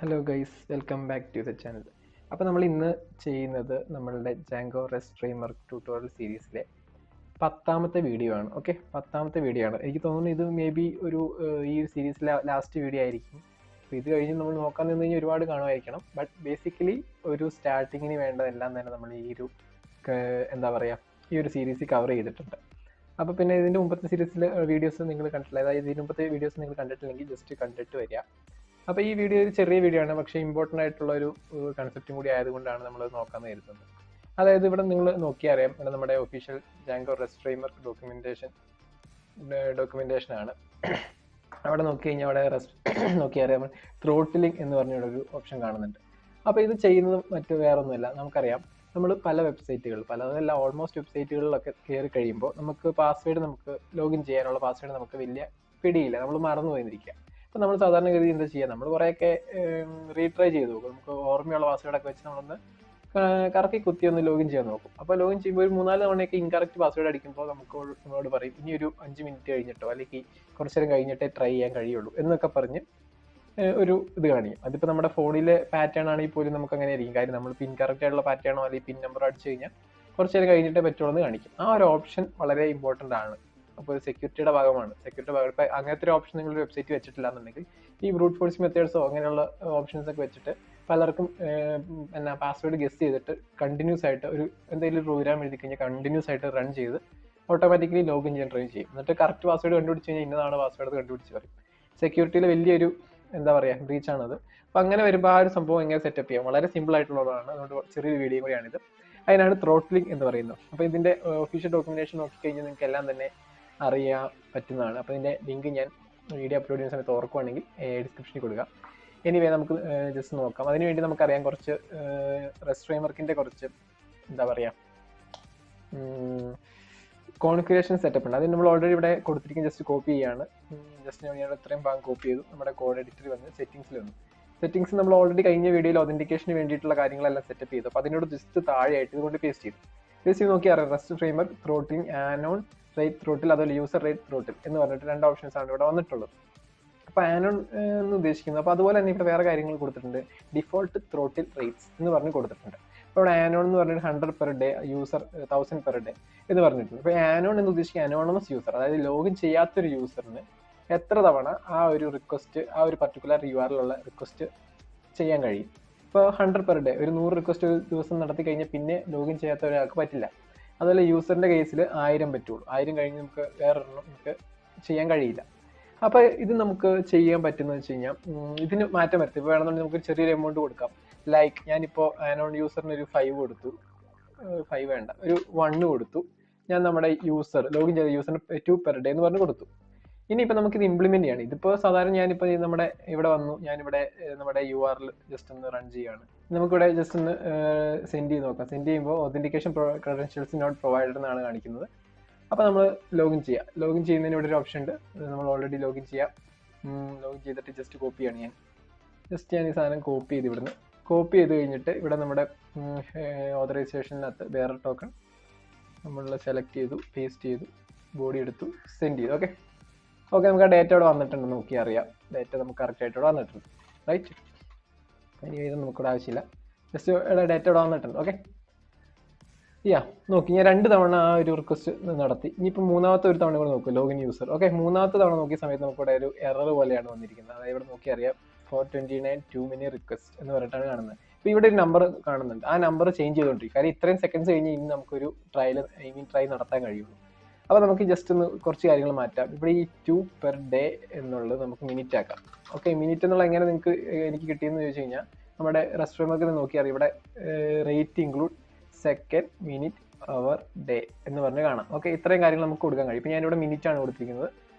Hello guys, welcome back to the channel. അപ്പോൾ നമ്മൾ ഇന്ന് ചെയ്യുന്നത് നമ്മളുടെ ജാങ്കോ റെസ്റ്റ് ഫ്രെയിംവർക്ക് ട്യൂട്ടോറിയൽ സീരീസിലെ 10ാമത്തെ വീഡിയോ ആണ്. ഓക്കെ, 10ാമത്തെ വീഡിയോ ആണ്. എനിക്ക് തോന്നുന്നു ഇത് മേ ബി ഒരു ഈ സീരീസിലെ ലാസ്റ്റ് വീഡിയോ ആയിരിക്കും. അപ്പോൾ ഇത് കഴിഞ്ഞ് നമ്മൾ നോക്കാൻ നിന്ന് കഴിഞ്ഞാൽ ഒരുപാട് കാണുമായിരിക്കണം. ബട്ട് ബേസിക്കലി ഒരു സ്റ്റാർട്ടിങ്ങിന് വേണ്ടതെല്ലാം തന്നെ നമ്മൾ ഈ ഒരു എന്താ പറയുക ഈ ഒരു സീരീസിൽ കവർ ചെയ്തിട്ടുണ്ട്. അപ്പോൾ പിന്നെ ഇതിൻ്റെ മുമ്പത്തെ സീരീസിൽ വീഡിയോസ് നിങ്ങൾ കണ്ടിട്ടില്ല, അതായത് ഇതിന് മുമ്പത്തെ വീഡിയോസ് നിങ്ങൾ കണ്ടിട്ടില്ലെങ്കിൽ ജസ്റ്റ് കണ്ടിട്ട് വരിക. അപ്പോൾ ഈ വീഡിയോ ഒരു ചെറിയ വീഡിയോ ആണ്, പക്ഷേ ഇമ്പോർട്ടൻ്റ് ആയിട്ടുള്ള ഒരു കൺസെപ്റ്റും കൂടി ആയതുകൊണ്ടാണ് നമ്മൾ നോക്കാമെന്ന് കരുതുന്നത്. അതായത് ഇവിടെ നിങ്ങൾ നോക്കിയാൽ അറിയാം, ഇവിടെ നമ്മുടെ official Django REST framework documentation ആണ്. അവിടെ നോക്കി കഴിഞ്ഞാൽ അവിടെ നോക്കിയാൽ അറിയാം, ത്രോട്ടിലിംഗ് എന്ന് പറഞ്ഞൊരു ഓപ്ഷൻ കാണുന്നുണ്ട്. അപ്പോൾ ഇത് ചെയ്യുന്നത് വേറെ ഒന്നുമില്ല. നമുക്കറിയാം, നമ്മൾ പല വെബ്സൈറ്റുകൾ പലതല്ല ഓൾമോസ്റ്റ് വെബ്സൈറ്റുകളിലൊക്കെ കയറി കഴിയുമ്പോൾ നമുക്ക് ലോഗിൻ ചെയ്യാനുള്ള പാസ്വേഡ് നമുക്ക് വലിയ പിടിയില്ല, നമ്മൾ മറന്നു പോയിരിക്കുക. അപ്പോൾ നമ്മൾ സാധാരണഗതി എന്താ ചെയ്യുക, നമ്മൾ കുറേയൊക്കെ റീട്രൈ ചെയ്ത് നോക്കും. നമുക്ക് ഓർമ്മയുള്ള പാസ്വേഡൊക്കെ വെച്ച് നമ്മളൊന്ന് കറക്കി കുത്തി ഒന്ന് ലോഗിൻ ചെയ്യാൻ നോക്കും. അപ്പോൾ ലോഗിൻ ചെയ്യുമ്പോൾ ഒരു 3-4 തവണയൊക്കെ ഇൻകറക്റ്റ് പാസ്വേഡ് അടിക്കുമ്പോൾ നമ്മളോട് പറയും ഇനി ഒരു 5 മിനിറ്റ് കഴിഞ്ഞിട്ടോ അല്ലെങ്കിൽ കുറച്ച് നേരം കഴിഞ്ഞിട്ടേ ട്രൈ ചെയ്യാൻ കഴിയുള്ളൂ എന്നൊക്കെ പറഞ്ഞ് ഒരു ഇത് കാണിക്കും. അതിപ്പോൾ നമ്മുടെ ഫോണിലെ പാറ്റേൺ ആണെങ്കിൽ പോലും നമുക്ക് അങ്ങനെ ആയിരിക്കും. കാര്യം നമ്മൾ പിൻ കറക്റ്റ് ആയിട്ടുള്ള പാറ്റേണോ അല്ലെങ്കിൽ പിൻ നമ്പർ അടിച്ചു കഴിഞ്ഞാൽ കുറച്ച് നേരം കഴിഞ്ഞിട്ടേ പറ്റുള്ളൂ എന്ന് കാണിക്കും. ആ ഒരു ഓപ്ഷൻ വളരെ ഇമ്പോർട്ടൻ്റ് ആണ്. അപ്പോൾ സെക്യൂരിറ്റിയുടെ ഭാഗമാണ്. ഇപ്പം അങ്ങനത്തെ ഒരു ഓപ്ഷൻ നിങ്ങൾ വെബ്സൈറ്റ് വെച്ചിട്ടില്ല എന്നുണ്ടെങ്കിൽ ഈ ബ്രൂട്ട് ഫോഴ്സ് മെത്തേഡ്സോ അങ്ങനെയുള്ള ഓപ്ഷൻസ് ഒക്കെ വെച്ചിട്ട് പലർക്കും പാസ്വേഡ് ഗസ് ചെയ്തിട്ട് കണ്ടിന്യൂസ് ആയിട്ട് എന്തെങ്കിലും പ്രോഗ്രാം എഴുതി കഴിഞ്ഞാൽ കണ്ടിന്യൂസ് ആയിട്ട് റൺ ചെയ്ത് ഓട്ടോമാറ്റിക്കലി ലോഗിൻ ചെയ്യാൻ ട്രൈ ചെയ്യും. എന്നിട്ട് കറക്റ്റ് പാസ്വേഡ് കണ്ടുപിടിച്ച് കഴിഞ്ഞാൽ ഇന്നതാണ് പാസ്വേഡ് കണ്ടുപിടിച്ച് പറയും. സെക്യൂരിറ്റിയിൽ വലിയൊരു എന്താ പറയുക ബ്രീച്ച് ആണത്. അപ്പോൾ അങ്ങനെ വരുമ്പോൾ ആ ഒരു സംഭവം എങ്ങനെ സെറ്റപ്പ് ചെയ്യാം, വളരെ സിമ്പിൾ ആയിട്ടുള്ളതാണ്. അതുകൊണ്ട് ചെറിയൊരു വീഡിയോ കൂടിയാണിത്. അതിനാണ് ത്രോട്ട്ലിംഗ് എന്ന് പറയുന്നത്. അപ്പോൾ ഇതിൻ്റെ ഒഫീഷ്യൽ ഡോക്യുമെന്റേഷൻ നോക്കിക്കഴിഞ്ഞാൽ നിങ്ങൾക്ക് എല്ലാം തന്നെ അറിയാൻ പറ്റുന്നതാണ്. അപ്പോൾ ഇതിൻ്റെ ലിങ്ക് ഞാൻ വീഡിയോ അപ്ലോഡ് ചെയ്യുന്ന സമയത്ത് ഓർക്കുവാണെങ്കിൽ ഡിസ്ക്രിപ്ഷനിൽ കൊടുക്കുക. എനിവേ നമുക്ക് ജസ്റ്റ് നോക്കാം. അതിനുവേണ്ടി നമുക്കറിയാം കുറച്ച് റെസ്റ്റ് ഫ്രെയിംവർക്കിൻ്റെ കുറച്ച് എന്താ പറയുക കോൺഫിഗറേഷൻ സെറ്റപ്പ് ഉണ്ട്. അത് നമ്മൾ ഓൾറെഡി ഇവിടെ കൊടുത്തിരിക്കും. ജസ്റ്റ് കോപ്പി ചെയ്യാണ്. ജസ്റ്റ് ഞാൻ ഇത്രയും ഭാഗം കോപ്പി ചെയ്തു. നമ്മുടെ കോഡ് എഡിറ്റർ വന്ന് സെറ്റിംഗ്സിൽ വന്നു. സെറ്റിംഗ്സ് നമ്മൾ ഓൾറെഡി കഴിഞ്ഞ വീഡിയോയിൽ ഒതന്റിക്കേഷന് വേണ്ടിയിട്ടുള്ള കാര്യങ്ങളെല്ലാം സെറ്റപ്പ് ചെയ്തു. അപ്പോൾ അതിനോട് ജസ്റ്റ് താഴെയായിട്ട് ഇതുകൊണ്ട് പേസ്റ്റ് ചെയ്ത് നോക്കിയാൽ rest framework throttling anion rate throttle അതുപോലെ യൂസർ റേറ്റ് ത്രോട്ടിൽ എന്ന് പറഞ്ഞിട്ട് 2 ഓപ്ഷൻസ് ആണ് ഇവിടെ വന്നിട്ടുള്ളത്. അപ്പോൾ ആനോൺ എന്ന് ഉദ്ദേശിക്കുന്നത്, അപ്പോൾ അതുപോലെ തന്നെ ഇവിടെ വേറെ കാര്യങ്ങൾ കൊടുത്തിട്ടുണ്ട്. ഡിഫോൾട്ട് ത്രോട്ടിൽ റേറ്റ്സ് എന്ന് പറഞ്ഞ് കൊടുത്തിട്ടുണ്ട്. അപ്പോൾ ഇവിടെ ആനോൺ എന്ന് പറഞ്ഞിട്ട് 100 per day, user 1000 per day എന്ന് പറഞ്ഞിട്ടുണ്ട്. അപ്പോൾ ആനോൺ എന്ന് ഉദ്ദേശിക്കുക അനോണമസ് യൂസർ, അതായത് ലോഗിൻ ചെയ്യാത്തൊരു യൂസറിന് എത്ര തവണ ആ ഒരു റിക്വസ്റ്റ് ആ ഒരു പർട്ടിക്കുലർ URL ഉള്ള റിക്വസ്റ്റ് ചെയ്യാൻ കഴിയും. ഇപ്പോൾ 100 പെർ ഡേ, ഒരു 100 റിക്വസ്റ്റ് ഒരു ദിവസം നടത്തി കഴിഞ്ഞാൽ പിന്നെ ലോഗിൻ ചെയ്യാത്ത ഒരാൾക്ക് പറ്റില്ല. അതുപോലെ യൂസറിൻ്റെ കേസിൽ 1000 പറ്റുള്ളൂ. 1000 കഴിഞ്ഞ് നമുക്ക് വേറൊരെണ്ണം നമുക്ക് ചെയ്യാൻ കഴിയില്ല. അപ്പോൾ ഇത് നമുക്ക് ചെയ്യാൻ പറ്റുന്നത് വെച്ച് കഴിഞ്ഞാൽ ഇതിന് മാറ്റം വരുത്തും. ഇപ്പോൾ വേണമെന്നുണ്ടെങ്കിൽ നമുക്ക് ചെറിയൊരു എമൗണ്ട് കൊടുക്കാം. ലൈക്ക് ഞാനിപ്പോൾ ആനോൺ യൂസറിന് ഒരു 5 കൊടുത്തു, 5 വേണ്ട, ഒരു 1 കൊടുത്തു. ഞാൻ നമ്മുടെ ലോഗിൻ ചെയ്ത യൂസറിന് 2 പെർ ഡേ എന്ന് പറഞ്ഞ് കൊടുത്തു. ഇനിയിപ്പോൾ നമുക്കിത് ഇംപ്ലിമെന്റ് ചെയ്യണം. ഇതിപ്പോൾ സാധാരണ ഞാനിപ്പോൾ നമ്മുടെ ഇവിടെ വന്നു, ഞാനിവിടെ നമ്മുടെ URL ജസ്റ്റ് ഒന്ന് റൺ ചെയ്യുകയാണ്. നമുക്കിവിടെ ജസ്റ്റ് ഒന്ന് സെൻഡ് ചെയ്ത് നോക്കാം. സെൻഡ് ചെയ്യുമ്പോൾ ഒതന്റിക്കേഷൻ ക്രെഡൻഷ്യൽസ് നോട്ട് പ്രൊവൈഡഡ് എന്നാണ് കാണിക്കുന്നത്. അപ്പോൾ നമ്മൾ ലോഗിൻ ചെയ്യാം. ലോഗിൻ ചെയ്യുന്നതിന് ഇവിടെ ഒരു ഓപ്ഷൻ ഉണ്ട്. നമ്മൾ ഓൾറെഡി ലോഗിൻ ചെയ്യാം. ലോഗിൻ ചെയ്തിട്ട് ജസ്റ്റ് കോപ്പി ചെയ്യാണ് ഞാൻ. ഞാൻ ഈ സാധനം കോപ്പി ചെയ്ത് ഇവിടുന്ന് കോപ്പി ചെയ്ത് കഴിഞ്ഞിട്ട് ഇവിടെ നമ്മുടെ ഓതറൈസേഷനകത്ത് വേറെ ടോക്കൺ നമ്മൾ സെലക്ട് ചെയ്തു, പേസ്റ്റ് ചെയ്തു, ബോഡി എടുത്തു, സെൻഡ് ചെയ്തു. ഓക്കെ, നമുക്ക് ആ ഡേറ്റ ഇവിടെ വന്നിട്ടുണ്ട്. നോക്കി അറിയാം, ഡേറ്റ നമുക്ക് കറക്റ്റ് ആയിട്ട് ഇവിടെ വന്നിട്ടുണ്ട്. റൈറ്റ്, ഇനി ഇത് നമുക്കിവിടെ ആവശ്യമില്ല. ജസ്റ്റ് ഇവിടെ ഡേറ്റ ഇവിടെ വന്നിട്ടുണ്ട്. ഓക്കെ, നോക്കി ഞാൻ 2 തവണ ആ ഒരു റിക്വസ്റ്റ് നടത്തി. ഇനിയിപ്പോൾ 3ാമത്തെ ഒരു തവണ കൂടെ നോക്കും, ലോഗിൻ യൂസർ. ഓക്കെ, 3ാമത്തെ തവണ നോക്കിയ സമയത്ത് നമുക്കിവിടെ ഒരു എറർ പോലെയാണ് വന്നിരിക്കുന്നത്. അതായത് ഇവിടെ നോക്കി അറിയാം 429 ടു മെനി റിക്വസ്റ്റ് എന്ന് പറഞ്ഞിട്ടാണ് കാണുന്നത്. ഇപ്പോൾ ഇവിടെ ഒരു നമ്പർ കാണുന്നുണ്ട്. ആ നമ്പർ ചേഞ്ച് ചെയ്തുകൊണ്ടിരിക്കും. കാര്യം ഇത്രയും സെക്കൻഡ്സ് കഴിഞ്ഞ് ഇനി നമുക്കൊരു ട്രൈ നടത്താൻ കഴിയുള്ളൂ. അപ്പോൾ നമുക്ക് ജസ്റ്റ് ഒന്ന് കുറച്ച് കാര്യങ്ങൾ മാറ്റാം. ഇവിടെ ഈ 2 പെർ ഡേ എന്നുള്ളത് നമുക്ക് മിനിറ്റ് ആക്കാം. ഓക്കെ, മിനിറ്റ് എന്നുള്ള എങ്ങനെ എനിക്ക് കിട്ടിയെന്ന് ചോദിച്ചു കഴിഞ്ഞാൽ നമ്മുടെ റെസ്റ്റ് ഫ്രെയിംവർക്കിൽ നോക്കി അറിയാം. ഇവിടെ റേറ്റ് ഇൻക്ലൂഡ് സെക്കൻഡ്, മിനിറ്റ്, അവർ, ഡേ എന്ന് പറഞ്ഞ് കാണാം. ഓക്കെ, ഇത്രയും കാര്യങ്ങൾ നമുക്ക് കൊടുക്കാൻ കഴിയും. ഇപ്പോൾ ഞാനിവിടെ മിനിറ്റ് ആണ് കൊടുത്തിരിക്കുന്നത്.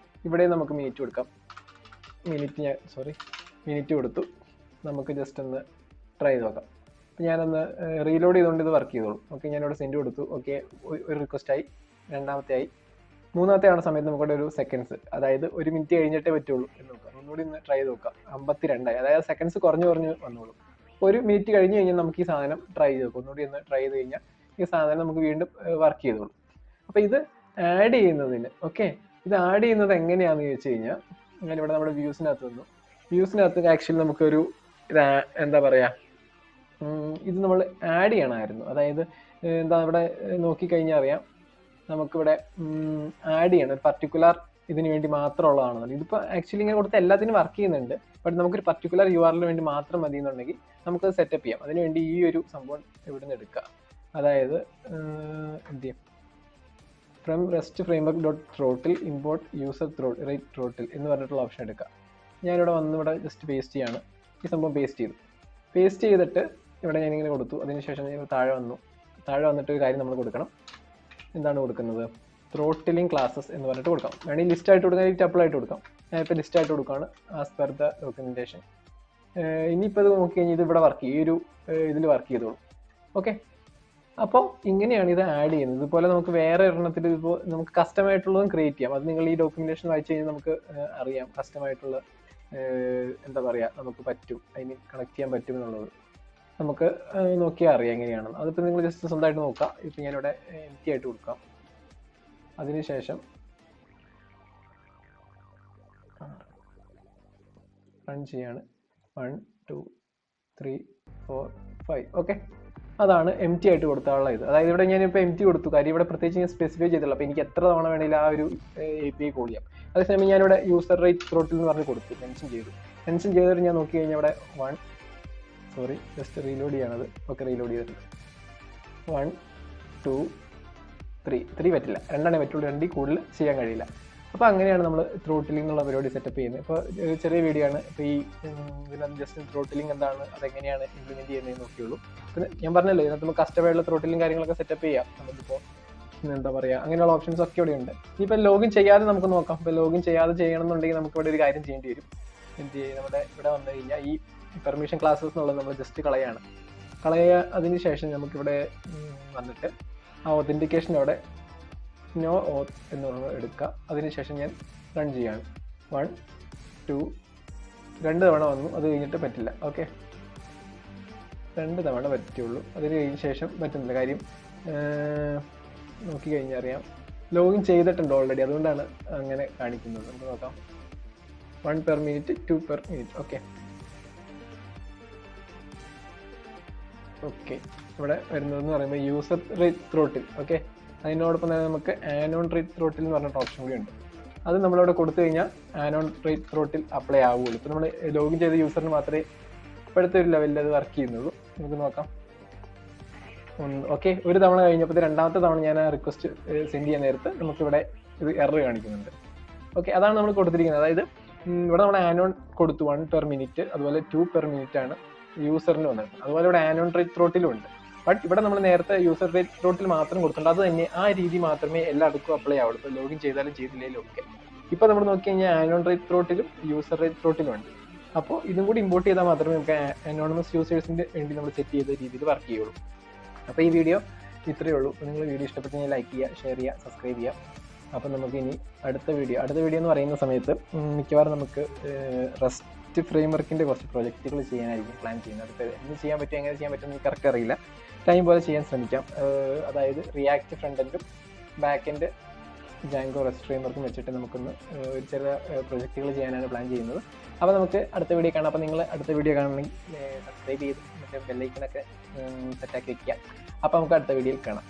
ഇവിടെ നമുക്ക് മിനിറ്റ് കൊടുക്കാം. മിനിറ്റ് കൊടുത്തു. നമുക്ക് ജസ്റ്റ് ഒന്ന് ട്രൈ ചെയ്ത് നോക്കാം. അപ്പോൾ ഞാനൊന്ന് റീലോഡ് ചെയ്തുകൊണ്ട് ഇത് വർക്ക് ചെയ്തോളൂ. ഓക്കെ, ഞാനിവിടെ സെൻഡ് കൊടുത്തു. ഓക്കെ, ഒരു റിക്വസ്റ്റ് ആയി, 2ാമത്തെ ആയി. 3ാമത്തെ ആവുന്ന സമയത്ത് നമുക്കിവിടെ ഒരു സെക്കൻഡ്സ്, അതായത് 1 മിനിറ്റ് കഴിഞ്ഞിട്ടേ പറ്റുള്ളൂ എന്ന് നോക്കാം. ഒന്നുകൂടി ഒന്ന് ട്രൈ ചെയ്ത് നോക്കാം. 52 ആയി, അതായത് സെക്കൻഡ്സ് കുറഞ്ഞ് വന്നോളൂ. 1 മിനിറ്റ് കഴിഞ്ഞ് കഴിഞ്ഞാൽ നമുക്ക് ഈ സാധനം ട്രൈ ചെയ്ത് നോക്കാം. ഒന്നുകൂടി ഒന്ന് ട്രൈ ചെയ്ത് കഴിഞ്ഞാൽ ഈ സാധനം നമുക്ക് വീണ്ടും വർക്ക് ചെയ്തോളൂ. അപ്പോൾ ഇത് ആഡ് ചെയ്യുന്നതിന് ഇത് ആഡ് ചെയ്യുന്നത് എങ്ങനെയാണെന്ന് ചോദിച്ചു കഴിഞ്ഞാൽ ഞാനിവിടെ നമ്മുടെ വ്യൂസിനകത്ത് വന്നു. വ്യൂസിനകത്ത് ആക്ച്വലി നമുക്കൊരു ഇത് എന്താ പറയുക, ഇത് നമ്മൾ ആഡ് ചെയ്യണമായിരുന്നു. അതായത് എന്താ ഇവിടെ നോക്കിക്കഴിഞ്ഞാൽ അറിയാം, നമുക്കിവിടെ ആഡ് ചെയ്യണം. ഒരു പർട്ടിക്കുലർ ഇതിന് വേണ്ടി മാത്രമുള്ളതാണെന്നുണ്ട്. ഇതിപ്പോൾ ആക്ച്വലി ഇങ്ങനെ കൊടുത്ത എല്ലാത്തിനും വർക്ക് ചെയ്യുന്നുണ്ട്. ബട്ട് നമുക്കൊരു പർട്ടിക്കുലർ URL വേണ്ടി മാത്രം മതി എന്നുണ്ടെങ്കിൽ നമുക്കത് സെറ്റപ്പ് ചെയ്യാം. അതിനുവേണ്ടി ഈ ഒരു സംഭവം ഇവിടെ നിന്ന് എടുക്കുക. അതായത് എന്ത് ചെയ്യും, from rest framework dot throttle import user rate throttle എന്ന് പറഞ്ഞിട്ടുള്ള ഓപ്ഷൻ എടുക്കുക. ഞാനിവിടെ വന്ന് ഇവിടെ ജസ്റ്റ് പേസ്റ്റ് ചെയ്യാണ്. ഈ സംഭവം പേസ്റ്റ് ചെയ്തു. പേസ്റ്റ് ചെയ്തിട്ട് ഇവിടെ ഞാനിങ്ങനെ കൊടുത്തു. അതിനുശേഷം ഞാൻ താഴെ വന്നിട്ട് ഒരു കാര്യം നമ്മൾ കൊടുക്കണം. എന്താണ് കൊടുക്കുന്നത്? ത്രോട്ടിലിംഗ് ക്ലാസ്സസ് എന്ന് പറഞ്ഞിട്ട് കൊടുക്കാം. വേണമെങ്കിൽ ലിസ്റ്റ് ആയിട്ട് കൊടുക്കാം, ടപ്പിളായിട്ട് കൊടുക്കാം. ഞാനിപ്പോൾ ലിസ്റ്റ് ആയിട്ട് കൊടുക്കുകയാണ് ആസ് പെർ ദ ഡോക്യുമെന്റേഷൻ. ഇനിയിപ്പോൾ ഇത് നോക്കി കഴിഞ്ഞാൽ ഇത് ഇവിടെ വർക്ക് ചെയ്യും, ഈ ഒരു ഇതിൽ വർക്ക് ചെയ്തോളൂ. ഓക്കെ, അപ്പോൾ ഇങ്ങനെയാണ് ഇത് ആഡ് ചെയ്യുന്നത്. ഇതുപോലെ നമുക്ക് വേറെ ഒരെണ്ണത്തിൽ ഇപ്പോൾ നമുക്ക് കസ്റ്റമായിട്ടുള്ളതും ക്രിയേറ്റ് ചെയ്യാം. അത് നിങ്ങൾ ഈ ഡോക്യുമെന്റേഷൻ വായിച്ചു കഴിഞ്ഞാൽ നമുക്ക് അറിയാം കസ്റ്റമായിട്ടുള്ള എന്താ പറയുക നമുക്ക് പറ്റും, അതിന് കണക്ട് ചെയ്യാൻ പറ്റും എന്നുള്ളത് നമുക്ക് നോക്കിയാൽ അറിയാം എങ്ങനെയാണെന്ന്. അതിപ്പോൾ നിങ്ങൾ ജസ്റ്റ് സ്വന്തമായിട്ട് നോക്കാം. ഇപ്പം ഞാനിവിടെ എംപ്റ്റി ആയിട്ട് കൊടുക്കാം. അതിനുശേഷം റൺ ചെയ്യാണ്. 1 2 3 4 5. ഓക്കെ, അതാണ് എംപ്റ്റി ആയിട്ട് കൊടുത്താനുള്ള ഇത്. അതായത് ഇവിടെ ഞാനിപ്പോൾ എംപ്റ്റി കൊടുത്തു, കാര്യം ഇവിടെ പ്രത്യേകിച്ച് ഞാൻ സ്പെസിഫൈ ചെയ്തില്ല. അപ്പോൾ എനിക്ക് എത്ര തവണ വേണമെങ്കിലും ആ ഒരു API കോൾ ചെയ്യാം. അതേസമയം ഞാനിവിടെ യൂസർ റേറ്റ് ത്രോട്ടിൽ എന്ന് പറഞ്ഞ് കൊടുത്തു, മെൻഷൻ ചെയ്തിട്ട് ഞാൻ നോക്കി കഴിഞ്ഞാൽ ഇവിടെ ജസ്റ്റ് റീലോഡ് ചെയ്യണത്. ഓക്കെ, റീലോഡ് ചെയ്തിട്ടുണ്ട്. 1 2 3 പറ്റില്ല, 2 പറ്റുള്ളൂ. 2 കൂടുതൽ ചെയ്യാൻ കഴിയില്ല. അപ്പോൾ അങ്ങനെയാണ് നമ്മൾ ത്രോട്ടിലിംഗ് എന്നുള്ള പരിപാടി സെറ്റപ്പ് ചെയ്യുന്നത്. ഇപ്പോൾ ചെറിയ വീഡിയോ ആണ്. ഇപ്പോൾ ഈ ഇതിനകത്ത് ജസ്റ്റ് ത്രോട്ടിലിംഗ് എന്താണ്, അതെങ്ങനെയാണ് ഇംപ്ലിമെൻറ്റ് ചെയ്യുന്നതെന്ന് നോക്കിയുള്ളൂ. പിന്നെ ഞാൻ പറഞ്ഞല്ലോ, ഇതിനകത്ത് നമുക്ക് കസ്റ്റമറുള്ള ത്രോട്ടിലിംഗ് കാര്യങ്ങളൊക്കെ സെറ്റപ്പ് ചെയ്യാം. നമുക്കിപ്പോൾ എന്താ പറയുക, അങ്ങനെയുള്ള ഓപ്ഷൻസ് ഒക്കെ ഇവിടെ ഉണ്ട്. ഇപ്പോൾ ലോഗിൻ ചെയ്യാതെ നമുക്ക് നോക്കാം. ഇപ്പോൾ ലോഗിൻ ചെയ്യാതെ ചെയ്യണമെന്നുണ്ടെങ്കിൽ നമുക്ക് ഇവിടെ ഒരു കാര്യം ചെയ്യേണ്ടി വരും. നമ്മുടെ ഇവിടെ വന്നു കഴിഞ്ഞാൽ ഈ പെർമിഷൻ ക്ലാസ്സസ് എന്നുള്ളത് നമ്മൾ ജസ്റ്റ് കളയുക. അതിന് ശേഷം നമുക്കിവിടെ വന്നിട്ട് ആ ഒതൻറ്റിക്കേഷൻ അവിടെ നോ ഓത്ത് എന്നുള്ളത് എടുക്കുക. അതിനുശേഷം ഞാൻ റൺ ചെയ്യാണ്. 1 2 2 തവണ വന്നു, അത് കഴിഞ്ഞിട്ട് പറ്റില്ല. ഓക്കെ, 2 തവണ പറ്റുള്ളൂ, അതിന് കഴിഞ്ഞ ശേഷം പറ്റുന്നില്ല. കാര്യം നോക്കിക്കഴിഞ്ഞാൽ അറിയാം ലോഗിൻ ചെയ്തിട്ടുണ്ട് ഓൾറെഡി, അതുകൊണ്ടാണ് അങ്ങനെ കാണിക്കുന്നത്. നമുക്ക് നോക്കാം. 1 per minute 2 per minute. Okay, ഇവിടെ വരുന്നതെന്ന് പറയുമ്പോൾ യൂസർ റേറ്റ് ത്രോട്ടിൽ. ഓക്കെ, അതിനോടൊപ്പം തന്നെ നമുക്ക് ആനോൺ റേറ്റ് ത്രോട്ടിൽ എന്ന് പറഞ്ഞിട്ട് ഓപ്ഷൻ കൂടി ഉണ്ട്. അത് നമ്മളിവിടെ കൊടുത്തു കഴിഞ്ഞാൽ ആനോൺ റേറ്റ് ത്രോട്ടിൽ അപ്ലൈ ആവുകയുള്ളൂ. ഇപ്പോൾ നമ്മൾ ലോഗിൻ ചെയ്ത യൂസറിന് മാത്രമേ ഇപ്പോഴത്തെ ഒരു ലെവലിൽ അത് വർക്ക് ചെയ്യുന്നുള്ളൂ. നമുക്ക് നോക്കാം. ഓക്കെ, ഒരു തവണ കഴിഞ്ഞപ്പോൾ രണ്ടാമത്തെ തവണ ഞാൻ ആ റിക്വസ്റ്റ് സെൻഡ് ചെയ്യാൻ നേരത്ത് നമുക്കിവിടെ ഇത് എറർ കാണിക്കുന്നുണ്ട്. ഓക്കെ, അതാണ് നമ്മൾ കൊടുത്തിരിക്കുന്നത്. അതായത് ഇവിടെ നമ്മൾ ആനോൺ കൊടുത്തു 1 per minute, അതുപോലെ 2 per minute ആണ് യൂസറിന് വന്നത്. അതുപോലെ ഇവിടെ ആനോൺ റേറ്റ് ത്രോട്ടിലും ഉണ്ട്. ബട്ട് ഇവിടെ നമ്മൾ നേരത്തെ യൂസർ റേറ്റ് ത്രോട്ടിൽ മാത്രം കൊടുത്തിട്ടുണ്ട്. അത് തന്നെ ആ രീതി മാത്രമേ എല്ലാവർക്കും അപ്ലൈ ആവുള്ളൂ. ഇപ്പോൾ ലോഗിൻ ചെയ്താലും ചെയ്തില്ലെങ്കിലും ഒക്കെ. ഇപ്പോൾ നമ്മൾ നോക്കി കഴിഞ്ഞാൽ ആനോൺ റേറ്റ് ത്രോട്ടിലും യൂസർ റേറ്റ് ത്രോട്ടിലും ഉണ്ട്. അപ്പോൾ ഇതും കൂടി ഇമ്പോർട്ട് ചെയ്താൽ മാത്രമേ നമുക്ക് അനോണിമസ് യൂസേഴ്സിൻ്റെ വേണ്ടി നമ്മൾ സെറ്റ് ചെയ്ത രീതിയിൽ വർക്ക് ചെയ്യുള്ളൂ. അപ്പോൾ ഈ വീഡിയോ ഇത്രയേ ഉള്ളൂ. നിങ്ങൾ വീഡിയോ ഇഷ്ടപ്പെട്ട് കഴിഞ്ഞാൽ ലൈക്ക് ചെയ്യുക, ഷെയർ ചെയ്യുക, സബ്സ്ക്രൈബ് ചെയ്യുക. അപ്പോൾ നമുക്ക് ഇനി അടുത്ത വീഡിയോ എന്ന് പറയുന്ന സമയത്ത് മിക്കവാറും നമുക്ക് റെസ്റ്റ് ഫ്രെയിംവർക്കിൻ്റെ കുറച്ച് പ്രൊജക്റ്റുകൾ ചെയ്യാനായിരിക്കും പ്ലാൻ ചെയ്യുന്നത്. അതിപ്പോൾ എന്ന് ചെയ്യാൻ പറ്റും, എങ്ങനെ ചെയ്യാൻ പറ്റും എന്ന് കറക്റ്റ് അറിയില്ല. ടൈം പോലെ ചെയ്യാൻ ശ്രമിക്കാം. അതായത് റിയാക്ട് ഫ്രണ്ട് എൻഡും ബാക്ക് എൻഡ് ജാങ്കോ റെസ്റ്റ് ഫ്രെയിംവർക്കും വെച്ചിട്ട് നമുക്കൊന്ന് ഒരു ചെറിയ പ്രൊജക്റ്റുകൾ ചെയ്യാനാണ് പ്ലാൻ ചെയ്യുന്നത്. അപ്പോൾ നമുക്ക് അടുത്ത വീഡിയോ കാണാം. അപ്പോൾ നിങ്ങൾ അടുത്ത വീഡിയോ കാണണമെങ്കിൽ സബ്സ്ക്രൈബ് ചെയ്ത് മറ്റേ ബെല്ലൈക്കനൊക്കെ സെറ്റാക്കി വയ്ക്കുക. അപ്പോൾ നമുക്ക് അടുത്ത വീഡിയോയിൽ കാണാം.